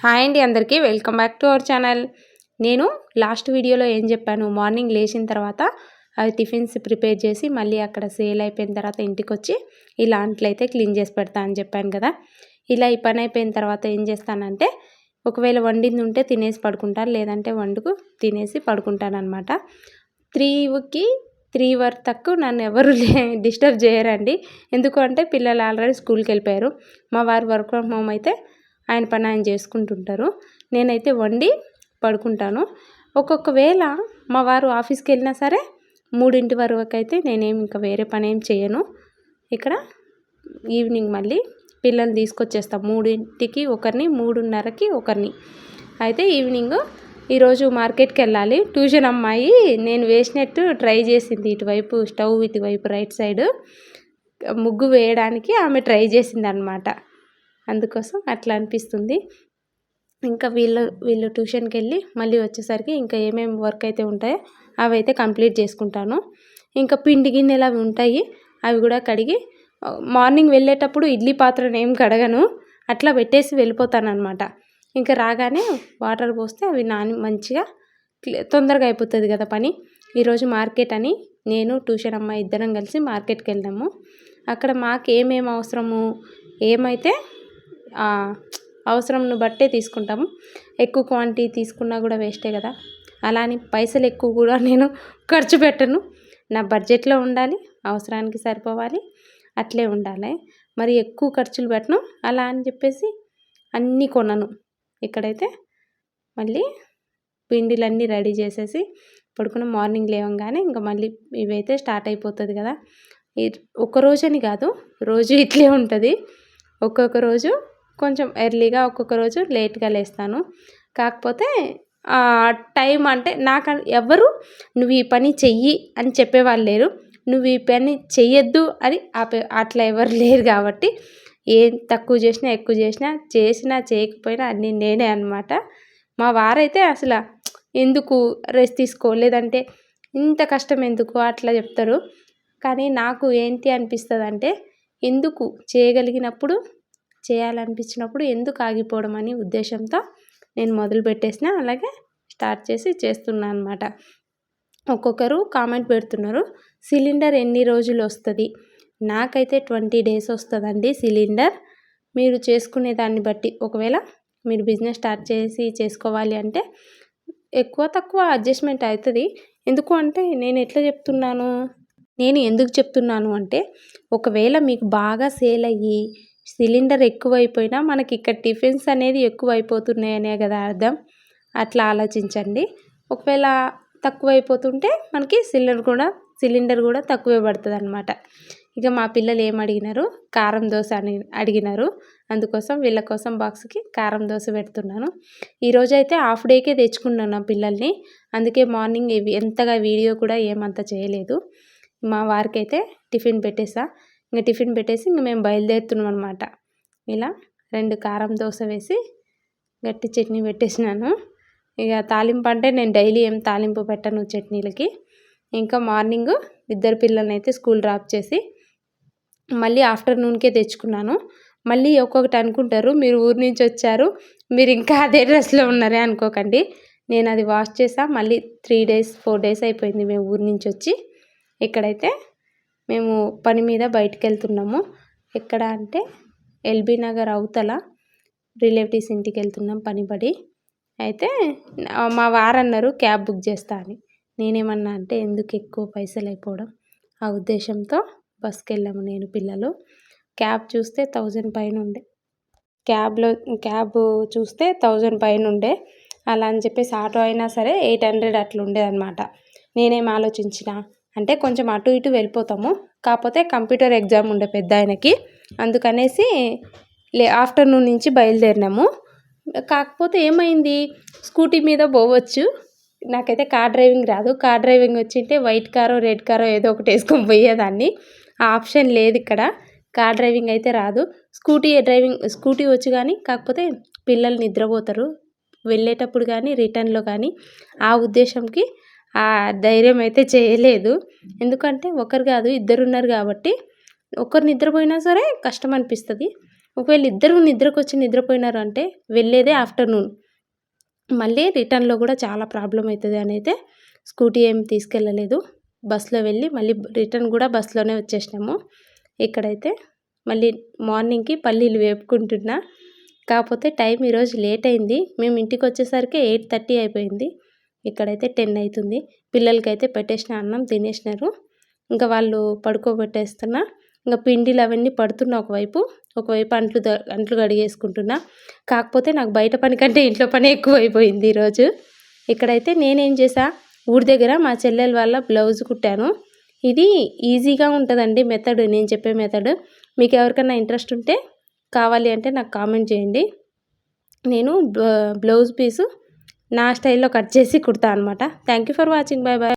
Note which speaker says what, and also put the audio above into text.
Speaker 1: Hi అండి, అందరికీ welcome back to our channel. నేను లాస్ట్ వీడియోలో ఏం చెప్పాను, మార్నింగ్ లేచిన తర్వాత అవి టిఫిన్స్ ప్రిపేర్ చేసి మళ్ళీ అక్కడ సేల్ అయిపోయిన తర్వాత ఇంటికి వచ్చి ఇలా అంట్లయితే క్లీన్ చేసి పెడతా అని చెప్పాను కదా. ఇలా ఈ పని అయిపోయిన తర్వాత ఏం చేస్తానంటే, ఒకవేళ వండింది ఉంటే తినేసి పడుకుంటాను, లేదంటే వండుకు తినేసి పడుకుంటాను అనమాట. 3కి 3 వరకు నన్ను ఎవరు డిస్టర్బ్ చేయరండి. ఎందుకు అంటే పిల్లలు ఆల్రెడీ స్కూల్కి వెళ్ళిపోయారు. మా వారు వర్క్ ఫ్రమ్ హోమ్ అయితే ఆయన పని ఆయన చేసుకుంటుంటారు. నేనైతే వండి పడుకుంటాను. ఒక్కొక్క వేళ మా వారు ఆఫీస్కి వెళ్ళినా సరే 3 వరకు అయితే నేనేమి ఇంకా వేరే పని ఏం చేయను. ఇక్కడ ఈవినింగ్ మళ్ళీ పిల్లల్ని తీసుకొచ్చేస్తాం. 3కి ఒకరిని, 3:30కి ఒకరిని. అయితే ఈవినింగ్ ఈరోజు మార్కెట్కి వెళ్ళాలి. ట్యూషన్ అమ్మాయి నేను వేసినట్టు ట్రై చేసింది. ఇటువైపు స్టవ్ ఇటువైపు రైట్ సైడ్ ముగ్గు వేయడానికి ఆమె ట్రై చేసింది అనమాట. అందుకోసం అట్లా అనిపిస్తుంది. ఇంకా వీళ్ళు ట్యూషన్కి వెళ్ళి మళ్ళీ వచ్చేసరికి ఇంకా ఏమేమి వర్క్ అయితే ఉంటాయో అవి అయితే కంప్లీట్ చేసుకుంటాను. ఇంకా పిండి గిన్నెలు అవి ఉంటాయి, అవి కూడా కడిగి మార్నింగ్ వెళ్ళేటప్పుడు ఇడ్లీ పాత్రను ఏం కడగను, అట్లా పెట్టేసి వెళ్ళిపోతాను అనమాట. ఇంకా రాగానే వాటర్ పోస్తే అవి నాని మంచిగా తొందరగా అయిపోతుంది కదా పని. ఈరోజు మార్కెట్ అని నేను ట్యూషన్ అమ్మాయి ఇద్దరం కలిసి మార్కెట్కి వెళ్ళాము. అక్కడ మాకు ఏమేమి అవసరము, ఏమైతే అవసరంను బట్టే తీసుకుంటాము. ఎక్కువ క్వాంటిటీ తీసుకున్నా కూడా వేస్టే కదా. అలా అని పైసలు ఎక్కువ కూడా నేను ఖర్చు పెట్టను. నా బడ్జెట్లో ఉండాలి, అవసరానికి సరిపోవాలి, అట్లే ఉండాలి. మరి ఎక్కువ ఖర్చులు పెట్టను. అలా అని చెప్పేసి అన్నీ కొనను. ఇక్కడైతే మళ్ళీ పిండిలన్నీ రెడీ చేసేసి పడుకున్న మార్నింగ్ లేవగానే ఇంకా మళ్ళీ ఇవైతే స్టార్ట్ అయిపోతుంది కదా. ఒక్కరోజని కాదు, రోజు ఇట్లే ఉంటుంది. ఒక్కొక్క రోజు కొంచెం ఎర్లీగా, ఒక్కొక్క రోజు లేట్గా లేస్తాను. కాకపోతే టైం అంటే నాకు ఎవరు నువ్వు ఈ పని చెయ్యి అని చెప్పేవాళ్ళు లేరు, నువ్వు ఈ పని చెయ్యొద్దు అని అట్లా ఎవరు లేరు. కాబట్టి ఏం తక్కువ చేసినా ఎక్కువ చేసినా చేయకపోయినా అన్నీ నేనే అనమాట. మా వారైతే అసలు ఎందుకు రెస్ట్ తీసుకో, లేదంటే ఇంత కష్టం ఎందుకు అట్లా చెప్తారు. కానీ నాకు ఏంటి అనిపిస్తుంది అంటే, ఎందుకు చేయగలిగినప్పుడు చేయాలనిపించినప్పుడు ఎందుకు ఆగిపోవడం అని ఉద్దేశంతో నేను మొదలు పెట్టేసిన, అలాగే స్టార్ట్ చేసి చేస్తున్నాను అనమాట. ఒక్కొక్కరు కామెంట్ పెడుతున్నారు, సిలిండర్ ఎన్ని రోజులు వస్తుంది? నాకైతే 20 days వస్తుందండి సిలిండర్. మీరు చేసుకునే దాన్ని బట్టి, ఒకవేళ మీరు బిజినెస్ స్టార్ట్ చేసి చేసుకోవాలి అంటే ఎక్కువ తక్కువ అడ్జస్ట్మెంట్ అవుతుంది. ఎందుకు అంటే నేను ఎందుకు చెప్తున్నాను అంటే, ఒకవేళ మీకు బాగా సేల్ అయ్యి సిలిండర్ ఎక్కువైపోయినా మనకి ఇక్కడ టిఫిన్స్ అనేది ఎక్కువైపోతున్నాయనే కదా అర్థం. అట్లా ఆలోచించండి. ఒకవేళ తక్కువైపోతుంటే మనకి సిలిండర్ కూడా తక్కువే పడుతుంది అనమాట. ఇక మా పిల్లలు ఏం అడిగినారు, కారం దోశ అని అడిగినారు. అందుకోసం వీళ్ళ కోసం బాక్స్కి కారం దోశ పెడుతున్నాను. ఈరోజు అయితే హాఫ్ డేకే తెచ్చుకున్నాను నా పిల్లల్ని. అందుకే మార్నింగ్ ఎంతగా వీడియో కూడా ఏమంత చేయలేదు. మా వారికి అయితే టిఫిన్ పెట్టేసా. ఇంకా టిఫిన్ పెట్టేసి ఇంక మేము బయలుదేరుతున్నాం అనమాట. ఇలా 2 కారం దోశ వేసి గట్టి చట్నీ పెట్టేసినాను. ఇక తాలింపు అంటే నేను డైలీ ఏం తాలింపు పెట్టను చట్నీలకి. ఇంకా మార్నింగ్ ఇద్దరు పిల్లల్ని అయితే స్కూల్ డ్రాప్ చేసి మళ్ళీ ఆఫ్టర్నూన్కే తెచ్చుకున్నాను. మళ్ళీ ఒక్కొక్కటి అనుకుంటారు, మీరు ఊరు నుంచి వచ్చారు, మీరు ఇంకా అదే డ్రెస్లో ఉన్నారే అనుకోకండి. నేను అది వాష్ చేసా. మళ్ళీ 3 days 4 days అయిపోయింది మేము ఊరు నుంచి వచ్చి. ఇక్కడైతే మేము పని మీద బయటికి వెళ్తున్నాము. ఎక్కడ అంటే ఎల్బీ నగర్ అవతల రిలేటివ్స్ ఇంటికి వెళ్తున్నాం పనిపడి. అయితే మా వారు అన్నారు క్యాబ్ బుక్ చేస్తా అని. నేనేమన్నా అంటే ఎందుకు ఎక్కువ పైసలు అయిపోవడం, ఆ ఉద్దేశంతో బస్కి వెళ్ళాము నేను పిల్లలు. క్యాబ్ చూస్తే 1000 పైన ఉండే, క్యాబ్ చూస్తే 1000 పైన ఉండే. అలా అని చెప్పేసి ఆటో అయినా సరే 800 అట్లా ఉండేదన్నమాట. నేనేం ఆలోచించిన అంటే, కొంచెం అటు ఇటు వెళ్ళిపోతాము, కాకపోతే కంప్యూటర్ ఎగ్జామ్ ఉండే పెద్ద ఆయనకి, అందుకనేసి ఆఫ్టర్నూన్ నుంచి బయలుదేరినాము. కాకపోతే ఏమైంది, స్కూటీ మీద పోవచ్చు, నాకైతే కార్ డ్రైవింగ్ రాదు. కార్ డ్రైవింగ్ వచ్చింటే వైట్ కారో రెడ్ కారో ఏదో ఒకటి వేసుకొని పోయేదాన్ని. ఆ ఆప్షన్ లేదు ఇక్కడ. కార్ డ్రైవింగ్ అయితే రాదు. స్కూటీ వచ్చు కానీ, కాకపోతే పిల్లలు నిద్రపోతారు వెళ్ళేటప్పుడు కానీ రిటర్న్లో కానీ, ఆ ఉద్దేశంకి ఆ ధైర్యం అయితే చేయలేదు. ఎందుకంటే ఒకరు కాదు ఇద్దరు ఉన్నారు కాబట్టి, ఒకరు నిద్రపోయినా సరే కష్టం అనిపిస్తుంది. ఒకవేళ ఇద్దరు నిద్రకొచ్చి నిద్రపోయినారు అంటే వెళ్ళేదే ఆఫ్టర్నూన్. మళ్ళీ రిటర్న్‌లో కూడా చాలా ప్రాబ్లమ్ అయితది అని అయితే స్కూటీ ఏం తీసుకెళ్ళలేదు. బస్‌లో వెళ్ళి మళ్ళీ రిటర్న్ కూడా బస్‌లోనే వచ్చేసినాము. ఇక్కడైతే మళ్ళీ మార్నింగ్‌కి పల్లీలు వేపుకుంటున్నా. కాకపోతే టైం ఈరోజు లేట్ అయింది. మేము ఇంటికొచ్చేసరికి 8:30 అయిపోయింది. ఇక్కడైతే 10 అవుతుంది. పిల్లలకైతే పెట్టేసిన అన్నం తినేసినారు. ఇంకా వాళ్ళు పడుకోబెట్టేస్తున్నా. ఇంకా పిండిలు అవన్నీ పడుతున్నా ఒకవైపు అంట్లు కడిగేసుకుంటున్నా. కాకపోతే నాకు బయట పని కంటే ఇంట్లో పనే ఎక్కువైపోయింది ఈరోజు. ఇక్కడైతే నేనేం చేశా, ఊరి దగ్గర మా చెల్లెల వాళ్ళ బ్లౌజ్ కుట్టాను. ఇది ఈజీగా ఉంటుందండి మెథడ్, నేను చెప్పే మెథడ్. మీకు ఎవరికైనా ఇంట్రెస్ట్ ఉంటే కావాలి అంటే నాకు కామెంట్ చేయండి. నేను బ్లౌజ్ పీసు నా స్టైల్లో కట్ చేసి కుడతా అనమాట. Thank you for watching. Bye bye.